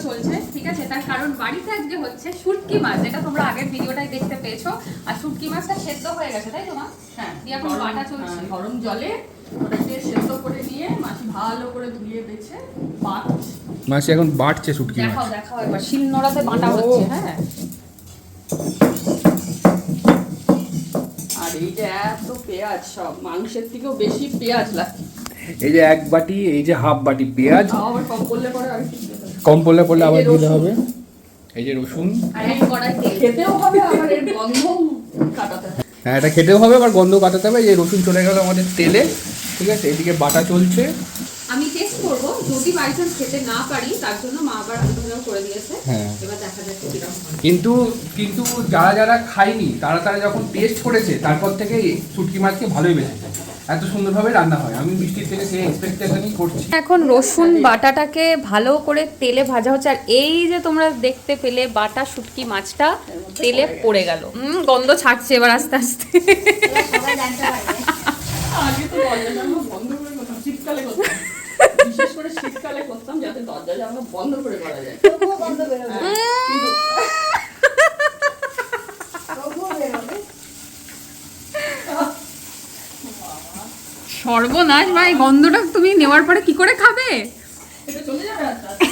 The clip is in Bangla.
চলছে, ঠিক আছে? তার কারণ বাড়িতে আজকে হচ্ছে শুটকি মাছ, যেটা তোমরা আগের ভিডিওটাই দেখতে পেয়েছো। আর শুটকি মাছটা সেদ্ধ হয়ে গেছে, তাই তো মা? হ্যাঁ, এখন বাটা চলছে। গরম জলে ওটাকে সেদ্ধ করে নিয়ে মাছি ভালো করে ধুয়ে বেছে বাটছে। মাছি এখন বাটছে শুটকি মাছ। দেখাও দেখাও একবার, শিলনোড়াতে বাটা হচ্ছে। হ্যাঁ, আর এই যে এত পেঁয়াজ, সব মাংসের থেকেও বেশি পেঁয়াজ লাগে। এই যে এক বাটি, এই যে হাফ বাটি পেঁয়াজ, আবার কম করলে পরে আর কি দিতে হবে। কম পড়লে এই আবার যে দিতে রসুন। হবে। এই যে রসুন, আর এক কড়াই তেল। খেতেও হবে আবার এর গন্ধ কাটাতে হবে। হ্যাঁ এটা খেতেও হবে আবার গন্ধ কাটাতে হবে। এই যে রসুন চলে গেল আমাদের তেলে, ঠিক আছে? এদিকে বাটা চলছে। আমি টেস্ট করবো, যদি বাই চান্স খেতে না পারি তার জন্য মা আবার আলু ভাজাও করে দিয়েছে। হ্যাঁ। এবার দেখা যাক কিরকম হয়। কিন্তু কিন্তু যারা যারা খায়নি তারা তারা যখন টেস্ট করেছে তারপর থেকে শুটকি মাছকে ভালোই বেঁচেছে। এত সুন্দরভাবে রান্না হয়, আমি মিষ্টির থেকে সেই এক্সপেকটেশনই করছি। এখন রসুন বাটাটাকে ভালো করে তেলে ভাজা হচ্ছে। আর এই যে তোমরা দেখতে পেলে বাটা শুটকি মাছটা তেলে পড়ে গেল, গন্ধ ছাড়ছে এবার আস্তে আস্তে। সবাই জানতে পারবে। আগে তো দরজা জানলা বন্ধ করে করতাম, শীতকালে করতাম। বিশেষ করে শীতকালে করতাম যাতে দরজা জানলা বন্ধ করে করা যায়। তবুও গন্ধ বেরোবে। কিন্তু তবুও বেরোবে। সর্বনাশ ভাই, গন্ধটা তুমি নেওয়ার পরে কি করে খাবে? এটা চলে যাবে আস্তে আস্তে।